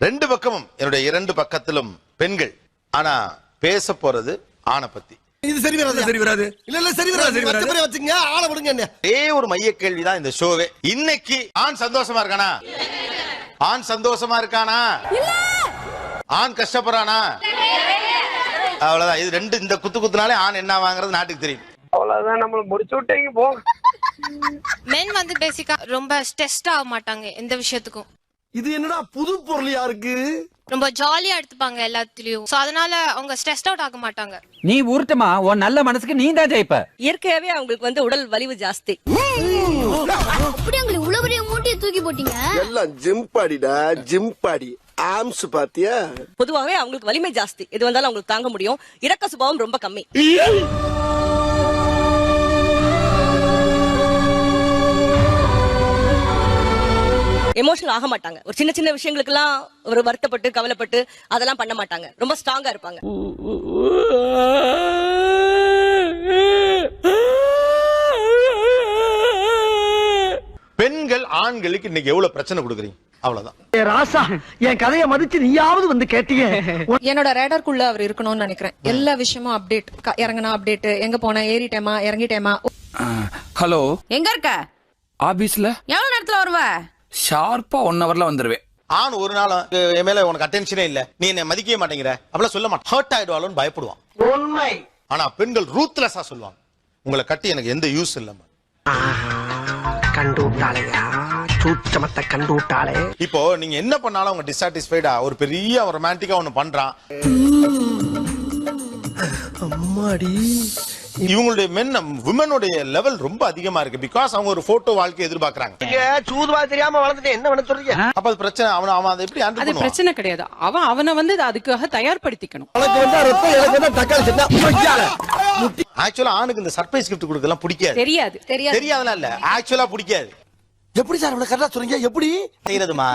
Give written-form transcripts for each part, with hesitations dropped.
ரெண்டு பக்கமும் என்னுடைய இரண்டு பக்கத்திலும் பெண்கள். ஆனா பேச போறது ஆணை பத்தி. இது சரி வராது, சரி வராது. இல்ல சரி வராது, சரி வராது. வச்சுங்க ஆள விடுங்க. என்ன ஒரு மைய கேள்விதான் இந்த ஷோவே. இன்னைக்கு ஆண் சந்தோஷமா இருக்கானா? ஆண் சந்தோஷமா இருக்கானா? ஆண் கஷ்டப்படுறானா? அவ்வளவுதான். இது ரெண்டு, இந்த குத்து குத்துனாலே ஆண் என்ன வாங்குறது நாட்டுக்கு தெரியும். அவ்வளவுதான், நம்மள முடிச்சு விட்டீங்க போ. மென் வந்து பேசிக்கா ரொம்ப ஸ்ட்ரெஸ்ட் ஆக மாட்டாங்க எந்த விஷயத்துக்கும். இது என்னடா புது பொருளியா இருக்கு? ரொம்ப ஜாலியா எடுத்துப்பாங்க எல்லாத்துலயும். சோ அதனால அவங்க ஸ்ட்ரெஸ்ட் அவுட் ஆக மாட்டாங்க. நீ ஊர்ட்டமா உன் நல்ல மனசுக்கு நீ தான் ஜெயிப்ப. இயற்கையாவே அவங்களுக்கு வந்து உடல் வலிவு ஜாஸ்தி. அப்படி உங்களுக்கு இவ்வளவு பெரிய மூட்டையை தூக்கி போட்டீங்க? எல்லாம் ஜிம் பாடிடா, ஜிம் பாடி. ஆம்ஸ் பாத்தியா? பொதுவாகவே அவங்களுக்கு வலிமை ஜாஸ்தி. எது வந்தாலும் அவங்களுக்கு தாங்க முடியும். இரக்க சுபாவம் ரொம்ப கம்மி. எமோஷனல் ஆக மாட்டாங்க. ஒரு சின்ன சின்ன விஷயங்களுக்கு எல்லாம் ஒரு வருத்தப்பட்டு கவலைப்பட்டு அதெல்லாம் பண்ண மாட்டாங்க. ரொம்ப ஸ்ட்ராங்கா இருப்பாங்க. பெண்கள் ஆண்களுக்கு இன்னைக்கு எவ்வளவு பிரச்சனை கொடுக்குறீங்க? அவ்வளவுதான். ராசா, என் கதையை மதிச்சு நீயாவது வந்து கேட்டீங்க. என்னோட ரேடார்க்குள்ள அவர் இருக்கணும்னு நினைக்கிறேன். எல்லா விஷயமும் அப்டேட். இறங்கினா அப்டேட், எங்க போனா, ஏறிட்டேமா இறங்கிட்டேமா. ஹலோ, எங்க இருக்க? ஆபீஸ்ல. எவ்வளவு நேரத்துல வருவ? ஷார்ப்பா 1 ஹவர்ல வந்துருவேன். ஆண் ஒரு நாள் என் மேல உனக்கு அட்டென்ஷனே இல்ல, நீ என்ன மதிக்கவே மாட்டேங்கிற அப்படிலாம் சொல்ல மாட்டான். ஹர்ட் ஆயிடுவாளோன்னு பயப்படுவான். உண்மை. ஆனா பெண்கள் ரூத்லெஸ்ஸா சொல்லுவாங்க, உங்களை கட்டி எனக்கு எந்த யூஸ் இல்லம்மா. கண்டு விட்டாளையா, சூச்சமத்தை கண்டு விட்டாளே. இப்போ நீங்க என்ன பண்ணாலும் அவங்க டிசாட்டிஸ்ஃபைடா ஒரு பெரிய ரொமான்டிக்கா ஒண்ணு பண்றான். அம்மாடி, இவங்களுடைய விமனுடைய லெவல் ரொம்ப அதிகமா இருக்கு. பிகாஸ் அவங்க ஒரு போட்டோ வாழ்க்கை எதிர்பார்க்கறாங்க. சூதுவா தெரியாம வளர்ந்துட்டு என்ன பண்ண சொல்றீங்க? அப்ப அது பிரச்சனை. அவன் அதை எப்படி ஹேண்டில் பண்ணுவான்? பிரச்சனை கிடையாது. அவனை வந்து அதுக்காக தயார்படுத்திக்கணும். உனக்கு வந்தா ரத்தம், எனக்கு வந்தா தக்காளி சட்னா. ஆக்சுவலா ஆணுக்கு இந்த சர்ப்ரைஸ் கிஃப்ட் கொடுக்கலாம் பிடிக்காது. தெரியாதுல இல்ல, ஆக்சுவலா பிடிக்காது. எப்படி சார் இவ்வளவு கரெக்டா சொல்றீங்க? எப்படி செய்யறதுமா?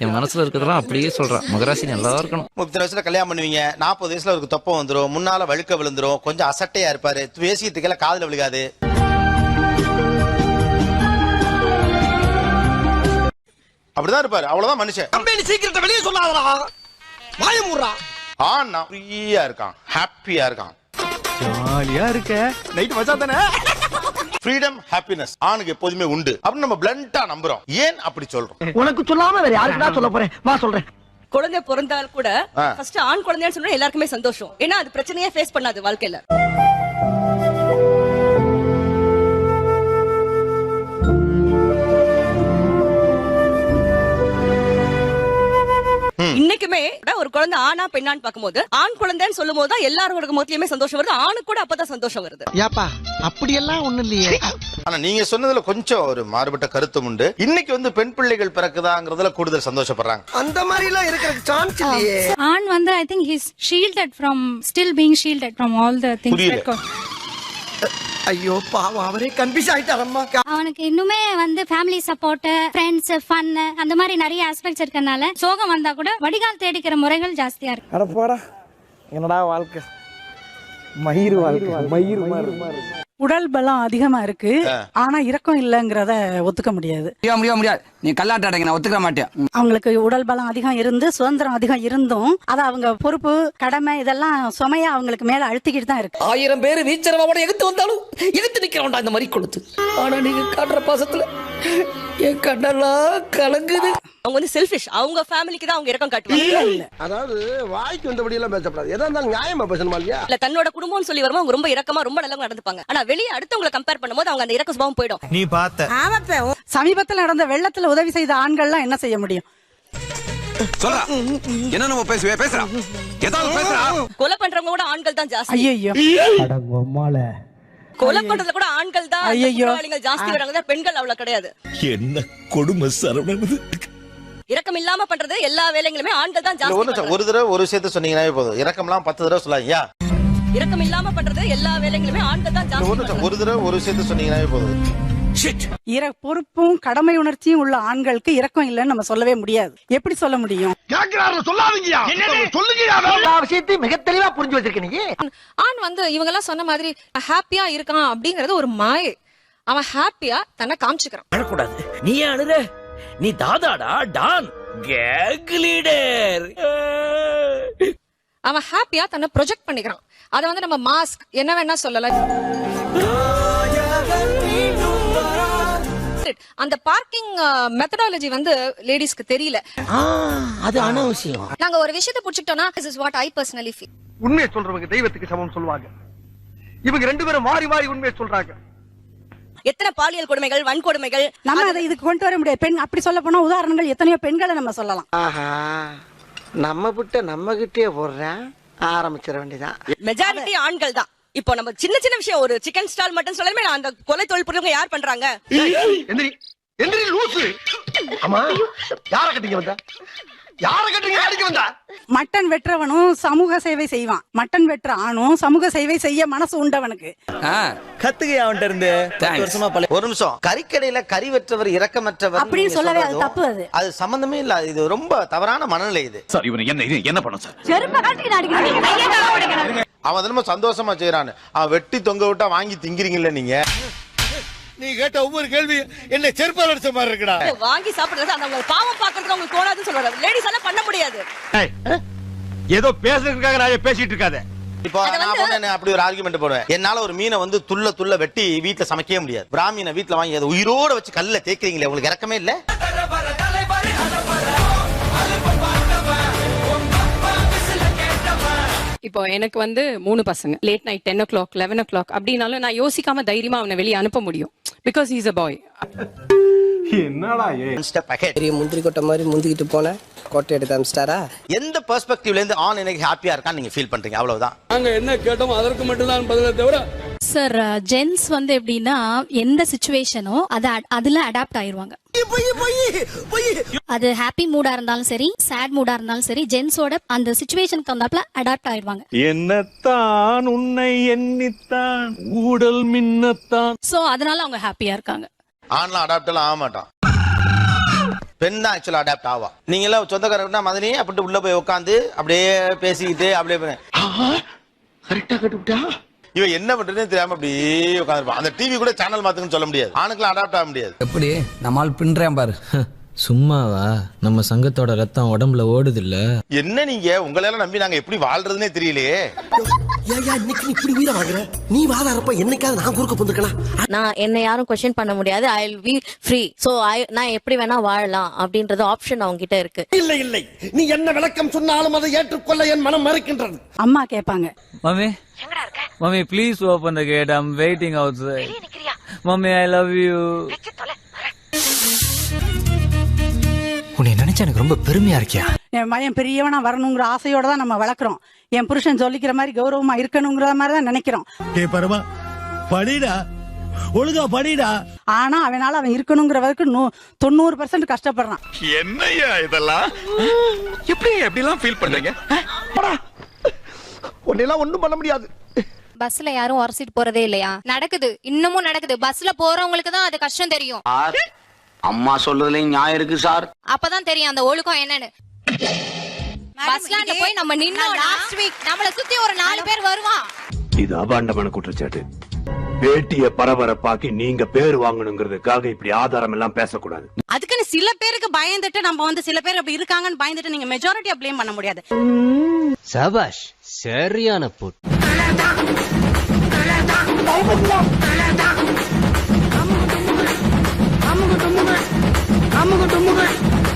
என் மனசுல இருக்கிறதெல்லாம் அப்படியே சொல்றான். மகராசி நல்லா இருக்கணும். 30 வயசுல கல்யாணம் பண்ணுவீங்க, 40 வயசுல அவருக்கு தொப்பம் வந்துரும், முன்னால வழுக்க விழுந்துரும், கொஞ்சம் அசட்டையா இருப்பாரு, பேசிட்டு காதுல விழுகாது. அப்படிதான் இருப்பாரு. அவ்வளவுதான் மனுஷன். கம்பெனி சீக்கிரத்தை வெளியே சொல்லாதடா, வாய மூடுறா. ஆனா ஃப்ரீயா இருக்கான், ஹாப்பியா இருக்கான், ஜாலியா இருக்க. நைட் மச்சா தானே. ஃப்ரீடம், ஹாப்பினஸ் ஆணுக்கு எப்போதுமே உண்டு அப்படின்னு நம்ம பிளண்டா நம்புறோம். ஏன் அப்படி சொல்றோம்? உனக்கு சொல்லாம வேற யாருக்குடா சொல்ல போறேன்? வா சொல்றேன். குழந்தை பிறந்தால் கூட ஃபர்ஸ்ட் ஆண் குழந்தைன்னு சொன்னா எல்லாருக்குமே சந்தோஷம். ஏன்னா அது பிரச்சனையே ஃபேஸ் பண்ணாது வாழ்க்கையில. இன்னைக்குமே ஒரு குழந்தை ஆனா பெண்ணான்னு பாக்கும்போது ஆண் குழந்தைன்னு சொல்லும் போது தான் எல்லாரோட முகத்திலுமே சந்தோஷம் வருது. ஆணுக்கு கூட அப்பதான் சந்தோஷம் வருது. ஏப்பா அப்படி எல்லாம் ஒண்ணு இல்லையே. ஆனா நீங்க சொன்னதுல கொஞ்சம் ஒரு மாறுபட்ட கருத்தும் உண்டு. இன்னைக்கு வந்து பெண் பிள்ளைகள் பிறக்குதாங்கிறதுல கூடுதல் சந்தோஷப்படுறாங்க. அந்த மாதிரி எல்லாம் இருக்கிறதுக்கு சான்ஸ் இல்லையே. ஆண் வந்து I think he's shielded from still being shielded from all the things that ஐயோ பாவம், அவரே கன்ஃபியூஸ் ஆயிட்டாரம்மா. அவனுக்கு இன்னுமே வந்து ஃபேமிலி சப்போர்ட், ஃப்ரெண்ட்ஸ், ஃபன் அந்த மாதிரி நிறைய ஆஸ்பெக்ட்ஸ் இருக்கறனால சோகம் வந்தா கூட வடிகால் தேடிக்கிற முறைகள் ஜாஸ்தியா இருக்கு. அட போடா, என்னடா வாழ்க்கை, மயிர் வாழ்க்கை, மயிர் மாதிரி. உடல் பலம் அதிகமா இருக்கு, ஆனா இரக்கம் இல்லங்கறத ஒத்துக்க முடியாது. முடியாது. நீ கல்லாட்ட அடங்க, நான் ஒத்துக்க மாட்டேன். அவங்களுக்கு உடல் பலம் அதிகம் இருந்து சுதந்திரம் அதிகம் இருந்தும் அத அவங்க பொறுப்பு, கடமை இதெல்லாம் சுமையா அவங்களுக்கு மேல அழுத்திக்கிட்டு தான் இருக்கு. 1000 பேர் வீச்சரவோட எகுத்து வந்தாலும் எகுத்து நிக்கிறோம்டா இந்த மாதிரி கொடுத்து. ஆனா நீங்க காட்டுற பாசத்துல என் கண்ணெல்லாம் கலங்குது. அவங்க வந்து செல்ஃபிஷ். அவங்க ஃபேமிலிக்கு தான் அவங்க இரக்கம் காட்டுவாங்க. அதாவது வாய்க்கு வந்தபடி எல்லாம் பேசப்படாது. எதா இருந்தாலும் நியாயமா பேசணுமா இல்லையா? இல்ல தன்னோட குடும்பம்னு சொல்லி வரும்போது அவங்க ரொம்ப இரக்கமா ரொம்ப நல்லவங்க நடந்துப்பாங்க. ஆனா வெளியே அடுத்தவங்களை கம்பேர் பண்ணும்போது அவங்க அந்த இரக்க சுபாவம் போயிடும். நீ பார்த்த சமீபத்தில் நடந்த வெள்ளத்துல உதவி செய்த ஆண்கள்லாம் என்ன செய்ய முடியும்? சொல்றா, என்ன நம்ம பேசுறா, ஏதாவது பேசுறா. கொலை பண்றவங்க கூட ஆண்கள் தான் ஜாஸ்தி. ஐயோ, கொலை பண்றதுல கூட ஆண்கள் தான் குற்றவாளிகள் ஜாஸ்தி வராங்க. பெண்கள் அவ்வளவு கிடையாது. என்ன கொடுமை சரவணன். இரக்கம் இல்லாம பண்றது எல்லா வேலைகளுமே ஆண்கள் தான் ஜாஸ்தி. ஒரு தடவை ஒரு விஷயத்த சொன்னீங்கன்னாவே போதும், இரக்கம்லாம் 10 தடவை சொல்லாங்க. இரக்கம் இல்லாம பண்றது எல்லா வேலைகளுமே ஆண்கள் தான் ஜாஸ்தி. ஒரு தடவை ஒரு விஷயத்த சொன்னீங்கன்னாவே போதும். பொறுப்பும் கடமை உணர்ச்சியும் உள்ள ஆண்களுக்கு இரக்கம் இல்லைன்னு நம்ம சொல்லவே முடியாது. எப்படி சொல்ல முடியும்? விஷயத்தையும் மிக தெளிவா புரிஞ்சு வச்சிருக்க நீ. ஆண் வந்து இவங்க எல்லாம் சொன்ன மாதிரி ஹாப்பியா இருக்கான் அப்படிங்கறது ஒரு மாயை. அவன் ஹாப்பியா தன்னை காமிச்சுக்கிறான். அழக்கூடாது. நீ அழுற, நீ தாதாடா டான் கேக் லீடர். அவன் ஹாப்பியா தன்னை ப்ரொஜெக்ட் பண்ணிக்கிறான். அதை வந்து நம்ம மாஸ்க் என்ன வேணா சொல்லலாம். அந்த பார்க்கிங் மெத்தடாலஜி வந்து லேடிஸ்க்கு தெரியல. அது அனாவசியம். நாங்க ஒரு விஷயத்தை புடிச்சிட்டோம்னா this is what I personally feel. உண்மையை சொல்றவங்க தெய்வத்துக்கு சமம் சொல்லுவாங்க. இவங்க ரெண்டு பேரும் மாறி மாறி உண்மையை சொல்றாங்க. எத்தனை பாலியல் கொடுமைகள், வன்கொடுமைகள். நம்ம அதை இதுக்கு கொண்டு வர முடியாது. பெண் அப்படி சொல்ல போனா உதாரணங்கள் எத்தனையோ பெண்களை நம்ம சொல்லலாம். ஆஹா, நம்ம விட்ட நம்ம கிட்டே போடுறேன், ஆரம்பிச்சிட வேண்டியதான். மெஜாரிட்டி ஆண்கள் தான். இப்போ நம்ம சின்ன சின்ன விஷயம், ஒரு சிக்கன் ஸ்டால் மட்டன் சொல்லவே அந்த கொலை தொழில் புரியுங்க யார் பண்றாங்க? எந்திரி லூசு. ஆமா, யார கட்டிங்க வந்தா? யார கட்டிங்க அடிக்க வந்தா? மட்டன் வெட்டுறவனும் சமூக சேவை செய்வான். மட்டன் வெட்டுற ஆணும் சமூக சேவை செய்ய மனசு உண்டவனுக்கு. கத்துக்க அவன்கிட்ட இருந்து வருஷமா ஒரு நிமிஷம். கறிக்கடையில கறி வெற்றவர் இரக்கமற்றவர் அப்படின்னு சொல்லவே அது தப்பு. அது சம்பந்தமே இல்ல. இது ரொம்ப தவறான மனநிலை. இது சார் இவனை என்ன பண்ண சார்? அவன் ரொம்ப சந்தோஷமா செய்யறான்னு அவன் வெட்டி தொங்க விட்டா வாங்கி திங்கிறீங்கல்ல நீங்க. நீ கேட்ட ஒவ்வொரு கேள்வி என்ன செருப்பால் அடிச்ச மாதிரி இருக்குடா. வாங்கி சாப்பிடுறது அந்த பாவம் பாக்குறது உங்களுக்கு தோணாதுன்னு சொல்றாரு. லேடிஸ் எல்லாம் பண்ண முடியாது. ஏதோ பேசுறதுக்காக நான் பேசிட்டு இருக்காத. இப்போ நான் போன அப்படி ஒரு ஆர்குமெண்ட் போடுவேன். என்னால ஒரு மீனை வந்து துள்ள வெட்டி வீட்டுல சமைக்கவே முடியாது. பிராமீனை வீட்டுல வாங்கி அதை உயிரோட வச்சு கல்ல தேய்க்கிறீங்களே, உங்களுக்கு இறக்கமே இல்ல? இப்போ எனக்கு வந்து 3 பசங்க. லேட் நைட் 10 o'clock 11 o'clock அப்படினாலும் நான் யோசிக்காம தைரியமா அவனை வெளியே அனுப்ப முடியும். Because he is a boy. என்னடா பெரிய முந்திரி கொட்டை மாதிரி முந்திக்கிட்டு போன கொட்டை எடுத்து அமிச்சிட்டாரா? எந்த பெர்ஸ்பெக்டிவ்ல இருந்து ஆன் எனக்கு ஹாப்பியா இருக்கான்னு நீங்க ஃபீல் பண்றீங்க? அவ்வளவுதான். நாங்க என்ன கேட்டோம் அதற்கு மட்டும் தான் பதிலே தவிர. சார் ஜென்ஸ் வந்து எப்படின்னா எந்த சிச்சுவேஷனோ அதுல அடாப்ட் ஆயிருவாங்க. அது ஹாப்பி மூடா இருந்தாலும் சரி, சேட் மூடா இருந்தாலும் சரி, ஜென்ஸோட அந்த சிச்சுவேஷனுக்கு வந்தாப்ல அடாப்ட் ஆயிருவாங்க. என்னத்தான் உன்னை எண்ணித்தான் ஊடல் மின்னத்தான். சோ அதனால அவங்க ஹாப்பியா இருக்காங்க. ஆண்லாம் அடாப்ட் எல்லாம் ஆக மாட்டான். பெண் தான் ஆக்சுவலா அடாப்ட் ஆவா. நீங்க எல்லாம் சொந்தக்காரர்னா மதனி அப்படி உள்ள போய் உட்காந்து அப்படியே பேசிக்கிட்டு அப்படியே கரெக்டா கட்டுட்டா. இவன் என்ன பண்றதுன்னு தெரியாம அப்படியே உட்காந்துருப்பான். அந்த டிவி கூட சேனல் மாத்துக்குன்னு சொல்ல முடியாது. ஆணுக்கெல்லாம் அடாப்ட் ஆக முடியாது. எப்படி நம்மால் பின்றேன் பாரு. சும்மாவா? நம்ம சங்கத்தோட ரத்தம் உடம்புல ஓடுது இல்ல? என்ன நீங்க உங்களையெல்லாம் நம்பி நாங்க எப்படி வாழ்றதுன்னே தெரியலையே. இன்னைக்கு நீ இப்படி வீர வாங்குற? நீ வாதாரப்ப என்னைக்காவது நான் குறுக்க போந்துக்கலாம். நான் என்ன யாரும் क्वेश्चन பண்ண முடியாது. I will be free. So நான் எப்படி வேணா வாழலாம் அப்படின்றது ஆப்ஷன் அவங்க கிட்ட இருக்கு. இல்லை நீ என்ன விளக்கம் சொன்னாலும் அதை ஏற்றுக்கொள்ள என் மனம் மறுக்கின்றது. அம்மா கேட்பாங்க, mummy mummy please open the gate. I am waiting outside. Mummy I love you. உன்னை நினைச்சா எனக்கு ரொம்ப பெருமையா இருக்கியா? என் மகன் பெரியவனா வரணுங்கிற ஆசையோட தான் நம்ம வளர்க்குறோம். என் புருஷன் சொல்லிக்கிற மாதிரி கௌரவமா இருக்கணுங்கிற மாதிரி தான் நினைக்கிறோம். பரமா படிடா, ஒழுங்கா படிடா. ஆனா அவனால அவன் இருக்கணுங்கிற வரைக்கும் 90% கஷ்டப்படுறான். என்னையா இதெல்லாம்? எப்படிலாம் ஃபீல் பண்றீங்க? உன்னெல்லாம் ஒண்ணும் பண்ண முடியாது. பஸ்ல யாரும் உரசிட்டு போறதே இல்லையா? நடக்குது, இன்னமும் நடக்குது. பஸ்ல போறவங்களுக்கு தான் அது கஷ்டம் தெரியும். அம்மா சொல்றதுலயும் நியாயம் இருக்கு சார். அப்பதான் தெரியும் அந்த ஒழுக்கம் என்னன்னு. பஸ்ல போய் நம்ம நின்னோம் லாஸ்ட் வீக், நம்மள சுத்தி ஒரு 4 பேர் வருவான். இது அபாண்டமான குற்றச்சாட்டு. பேட்டிய பரபரப்பாக்கி நீங்க பேர் வாங்கணுங்கிறதுக்காக இப்படி ஆதாரம் எல்லாம் பேசக்கூடாது. அதுக்குன்னு சில பேருக்கு பயந்துட்டு நம்ம வந்து சில பேர் அப்படி இருக்காங்கன்னு பயந்துட்டு நீங்க மெஜாரிட்டியா ப்ளேம் பண்ண முடியாது. சபாஷ், சரியான போட். அமுகு டுமுகு